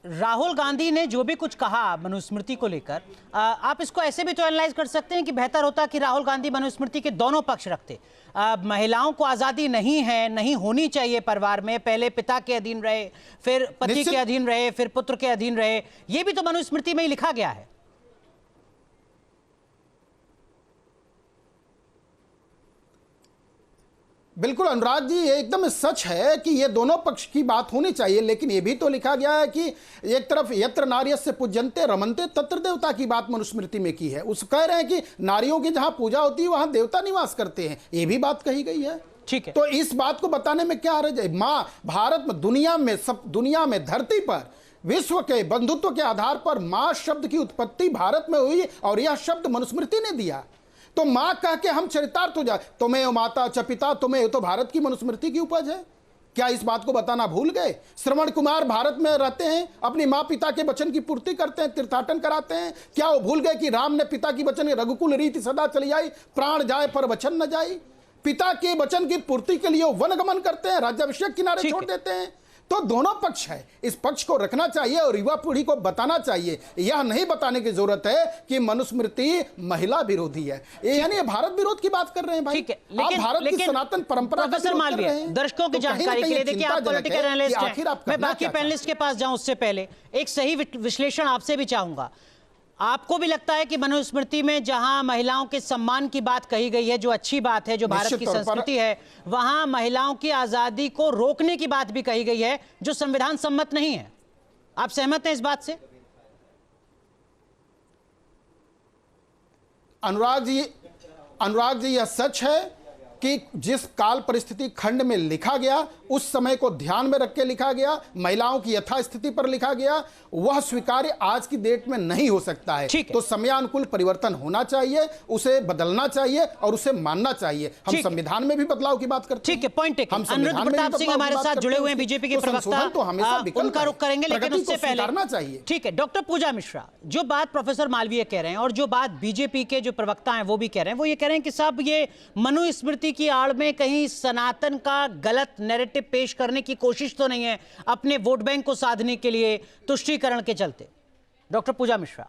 राहुल गांधी ने जो भी कुछ कहा मनुस्मृति को लेकर, आप इसको ऐसे भी तो एनालाइज कर सकते हैं कि बेहतर होता कि राहुल गांधी मनुस्मृति के दोनों पक्ष रखते। महिलाओं को आज़ादी नहीं है, नहीं होनी चाहिए परिवार में, पहले पिता के अधीन रहे, फिर पति के अधीन रहे, फिर पुत्र के अधीन रहे, ये भी तो मनुस्मृति में ही लिखा गया है। बिल्कुल अनुराग जी, ये एकदम सच है कि ये दोनों पक्ष की बात होनी चाहिए, लेकिन ये भी तो लिखा गया है कि एक तरफ यत्र नार्यस्य पूज्यन्ते रमन्ते तत्र देवता की बात मनुस्मृति में की है। उस कह रहे हैं कि नारियों की जहां पूजा होती है वहां देवता निवास करते हैं, ये भी बात कही गई है। ठीक है, तो इस बात को बताने में क्या हर्ज है? मां भारत में, दुनिया में धरती पर विश्व के बंधुत्व के आधार पर मां शब्द की उत्पत्ति भारत में हुई और यह शब्द मनुस्मृति ने दिया। तो मां कह के हम चरितार्थ हो जाए, तुम्हें माता च पिता तुम्हें, तो भारत की मनुस्मृति की उपज है। क्या इस बात को बताना भूल गए? श्रवण कुमार भारत में रहते हैं, अपनी मां पिता के वचन की पूर्ति करते हैं, तीर्थाटन कराते हैं। क्या वो भूल गए कि राम ने पिता की वचन, रघुकुल रीति सदा चली आई, प्राण जाए पर वचन न जाए? पिता के वचन की पूर्ति के लिए वन गमन करते हैं, राज्याभिषेक किनारे छोड़ देते हैं। तो दोनों पक्ष है, इस पक्ष को रखना चाहिए और युवा पीढ़ी को बताना चाहिए। यह नहीं बताने की जरूरत है कि मनुस्मृति महिला विरोधी है, यानी भारत विरोध की बात कर रहे हैं भाई। ठीक है, लेकिन भारत की सनातन परंपरा का प्रोफेसर मालवीय, दर्शकों की जानकारी के लिए देखिए, आप पॉलिटिकल एनालिस्ट हैं, मैं बाकी पैनलिस्ट के पास जाऊं उससे पहले एक सही विश्लेषण आपसे भी चाहूंगा। आपको भी लगता है कि मनुस्मृति में जहां महिलाओं के सम्मान की बात कही गई है, जो अच्छी बात है, जो भारत की संस्कृति है, वहां महिलाओं की आजादी को रोकने की बात भी कही गई है, जो संविधान सम्मत नहीं है? आप सहमत हैं इस बात से? अनुराग जी, यह सच है कि जिस काल परिस्थिति खंड में लिखा गया, उस समय को ध्यान में रख के लिखा गया, महिलाओं की यथास्थिति पर लिखा गया, वह स्वीकार्य आज की डेट में नहीं हो सकता है। तो समयानुकूल परिवर्तन होना चाहिए, उसे बदलना चाहिए और उसे मानना चाहिए। हम संविधान में भी बदलाव की बात करते हैं। ठीक है, पॉइंट है। अनुरुद्ध प्रताप सिंह हमारे साथ जुड़े हुए हैं, बीजेपी के प्रवक्ता, तो हमेशा उनका रुख करेंगे, लेकिन उससे पहले चाहिए। ठीक है, डॉक्टर पूजा मिश्रा, जो बात प्रोफेसर मालवीय कह रहे हैं और जो बात बीजेपी के जो प्रवक्ता हैं वो भी कह रहे हैं, वो ये कह रहे हैं कि साहब ये मनुस्मृति की आड़ में कहीं सनातन का गलत नैरेटिव पेश करने की कोशिश तो नहीं है, अपने वोट बैंक को साधने के लिए, तुष्टीकरण के चलते? डॉक्टर पूजा मिश्रा।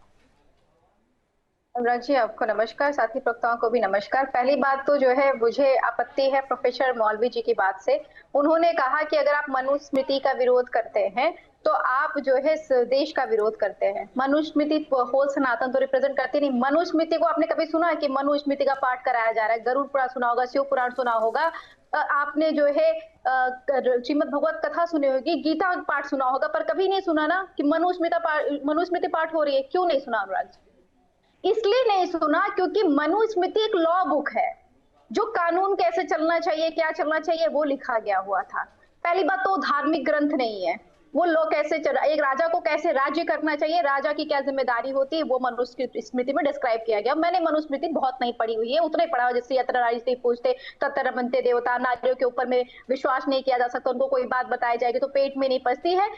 अनुराग जी, आपको नमस्कार, साथी प्रवक्ताओं को भी नमस्कार। पहली बात तो जो है, मुझे आपत्ति है प्रोफेसर मौलवी जी की बात से। उन्होंने कहा कि अगर आप मनुस्मृति का विरोध करते हैं तो आप जो है देश का विरोध करते हैं। मनुस्मृति होल सनातन तो रिप्रेजेंट करती नहीं। मनुस्मृति को आपने कभी सुना है कि मनुस्मृति का पाठ कराया जा रहा है? गरुड़ पुराण सुना होगा, शिव पुराण सुना होगा, आपने जो है श्रीमद् भगवत कथा सुनी होगी, गीता पाठ सुना होगा, पर कभी नहीं सुना ना कि मनुस्मृति पाठ हो रही है। क्यों नहीं सुना अनुराग जी? इसलिए नहीं सुना क्योंकि मनुस्मृति एक लॉ बुक है, जो कानून कैसे चलना चाहिए, क्या चलना चाहिए, वो लिखा गया हुआ था। पहली बात तो धार्मिक ग्रंथ नहीं है, वो लोग कैसे एक राजा को कैसे राज्य करना चाहिए, राजा की क्या जिम्मेदारी होती है, वो मनुस्मृति में डिस्क्राइब किया गया। मैंने मनुस्मृति बहुत नहीं पढ़ी हुई है, उतना ही पढ़ा जिससे यत्र नारी पूछते तत्र रमन्ते देवता, नारियों के ऊपर में विश्वास नहीं किया जा सकता, उनको कोई बात बताई जाएगी तो पेट में नहीं पचती है,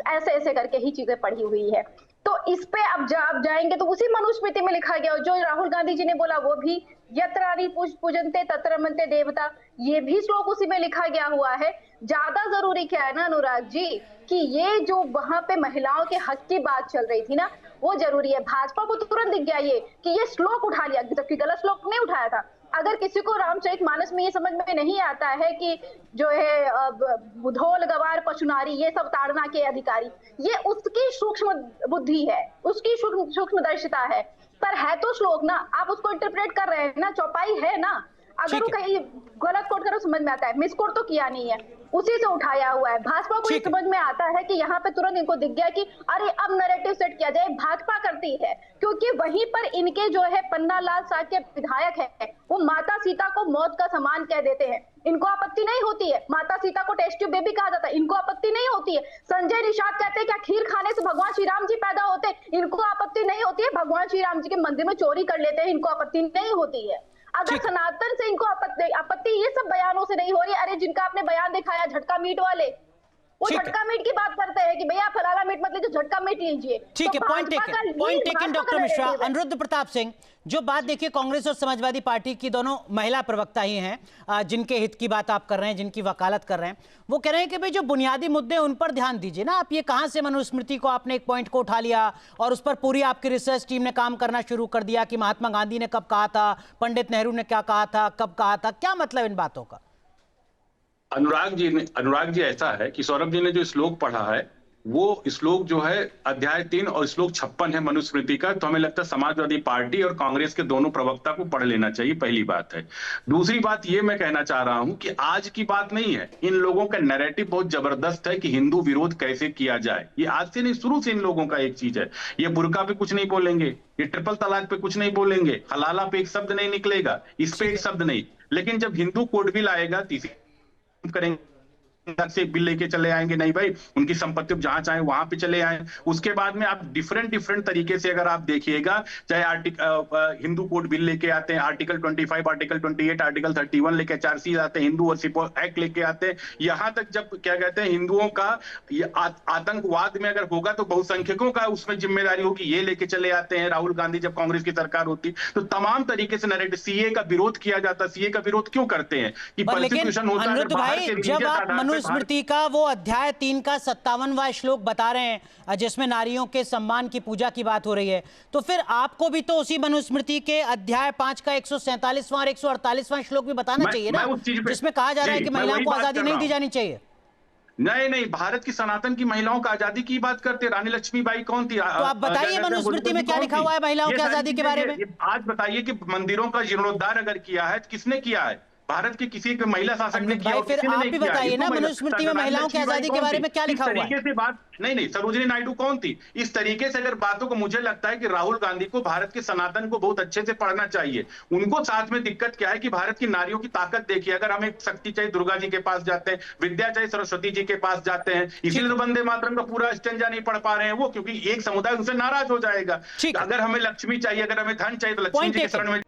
ऐसे ऐसे करके ही चीजें पढ़ी हुई है। तो इस पे अब जाएंगे तो उसी मनुस्मृति में लिखा गया, जो राहुल गांधी जी ने बोला वो भी यत्र नारी पूजन्ते तत्र रमन्ते देवता, ये भी श्लोक उसी में लिखा गया हुआ है। ज्यादा जरूरी क्या है ना अनुराग जी, कि ये जो वहां पे महिलाओं के हक की बात चल रही थी ना, वो जरूरी है। भाजपा को तुरंत दिख गया ये कि ये श्लोक उठा लिया, जबकि गलत श्लोक नहीं उठाया था। अगर किसी को रामचरितमानस में ये समझ में नहीं आता है कि जो है धोल गवार पशुनारी ये सब ताड़ना के अधिकारी, ये उसकी सूक्ष्म बुद्धि है, उसकी सूक्ष्मदर्शिता है, पर है तो श्लोक ना, आप उसको इंटरप्रेट कर रहे हैं ना, चौपाई है ना। अगर वो कहीं गलत कोट करो समझ में आता है, मिसकोट तो किया नहीं है, उसी से उठाया हुआ है। भाजपा को ये समझ में आता है कि यहाँ पे तुरंत इनको दिख गया कि अरे अब नैरेटिव सेट किया जाए। भाजपा करती है क्योंकि वहीं पर इनके जो है पन्ना लाल साह के विधायक है, वो माता सीता को मौत का समान कह देते हैं, इनको आपत्ति नहीं होती है। माता सीता को टेस्ट ट्यूब बेबी कहा जाता है, इनको आपत्ति नहीं होती है। संजय निषाद कहते हैं क्या खीर खाने से भगवान श्री राम जी पैदा होते, इनको आपत्ति नहीं होती है। भगवान श्री राम जी के मंदिर में चोरी कर लेते हैं, इनको आपत्ति नहीं होती है। अगर सनातन से इनको आपत्ति ये सब बयानों से नहीं हो रही। अरे जिनका आपने बयान दिखाया झटका मीट वाले, वो ठीक है। झटका मीट की बात करते हैं कि भैया फलाना मीट मत लीजिए, झटका मीट लीजिए। ठीक है, तो पॉइंट भाजपा का taken, point lead taken Bhajpa doctor का मिश्रा। narrative है। अनिरुद्ध प्रताप सिंह, जो बात देखिए, कांग्रेस और समाजवादी पार्टी की दोनों महिला प्रवक्ता ही हैं जिनके हित की बात आप कर रहे हैं, जिनकी वकालत कर रहे हैं, वो कह रहे हैं कि भाई जो बुनियादी मुद्दे उन पर ध्यान दीजिए ना। आप ये कहां से मनुस्मृति को आपने एक पॉइंट को उठा लिया और उस पर पूरी आपकी रिसर्च टीम ने काम करना शुरू कर दिया कि महात्मा गांधी ने कब कहा था, पंडित नेहरू ने क्या कहा था, कब कहा था, क्या मतलब इन बातों का? अनुराग जी ऐसा है कि सौरभ जी ने जो श्लोक पढ़ा है वो श्लोक जो है अध्याय 3 और श्लोक 56 है मनुस्मृति का। तो हमें लगता है समाजवादी पार्टी और कांग्रेस के दोनों प्रवक्ता को पढ़ लेना चाहिए, पहली बात है। दूसरी बात ये मैं कहना चाह रहा हूं कि आज की बात नहीं है, इन लोगों का नैरेटिव बहुत जबरदस्त है कि हिंदू विरोध कैसे किया जाए। ये आज से नहीं, शुरू से इन लोगों का एक चीज है, ये बुर्का पे कुछ नहीं बोलेंगे, ये ट्रिपल तलाक पे कुछ नहीं बोलेंगे, हलाला पे एक शब्द नहीं निकलेगा, इस पे एक शब्द नहीं। लेकिन जब हिंदू कोड बिल आएगा तीसरी करेंगे से बिल लेके चले आएंगे, नहीं भाई उनकी संपत्ति जहां चाहे वहां पे चले आए। उसके बाद में आप डिफरेंट तरीके से अगर आप देखिएगा, चाहे हिंदू कोड बिल लेके आते हैं, आर्टिकल 25, आर्टिकल 28, आर्टिकल 31 लेके चार्जशीट आते हैं, हिंदू वर्शिप एक्ट लेके आते हैं, यहां तक जब क्या कहते हैं हिंदुओं का आतंकवाद में अगर होगा तो बहुसंख्यकों का उसमें जिम्मेदारी होगी, ये लेके चले आते हैं। राहुल गांधी जब कांग्रेस की सरकार होती तो तमाम तरीके से नैरेटिव, सीए का विरोध किया जाता। सीए का विरोध क्यों करते हैं कि परसिक्यूशन होता है। अनिरुद्ध भाई, जब आप मनुस्मृति का वो अध्याय 3 का 57वां श्लोक बता रहे हैं जिसमें नारियों के सम्मान की पूजा की बात हो रही है, तो फिर आपको भी तो उसी मनुस्मृति के अध्याय 5 का 147वां और 148वां श्लोक भी बताना चाहिए ना, जिसमें कहा जा रहा है कि महिलाओं को आजादी नहीं दी जानी चाहिए। नहीं, भारत की सनातन की महिलाओं का आजादी की बात करते। रानी लक्ष्मीबाई कौन थी? तो आप बताइए मनुस्मृति में क्या लिखा हुआ है महिलाओं की आजादी के बारे में? आज बताइए कि मंदिरों का जीर्णोद्धार अगर किया है तो किसने किया है? भारत की किसी एक महिला शासक ने किया? फिर आप भी बताइए ना मनुस्मृति में महिलाओं की आजादी के बारे में क्या लिखा हुआ है? नहीं, सरोजिनी नायडू कौन थी? इस तरीके से अगर बातों को, मुझे लगता है कि राहुल गांधी को भारत के सनातन को बहुत अच्छे से पढ़ना चाहिए। उनको साथ में दिक्कत क्या है कि भारत की नारियों की ताकत देखिए, अगर हमें शक्ति चाहिए दुर्गा जी के पास जाते हैं, विद्या चाहिए सरस्वती जी के पास जाते हैं, इसीलिए तो वंदे मातरम का पूरा स्टेंजा नहीं पढ़ पा रहे हैं वो, क्योंकि एक समुदाय उनसे नाराज हो जाएगा। अगर हमें लक्ष्मी चाहिए, अगर हमें धन चाहिए तो लक्ष्मी जी के शरण में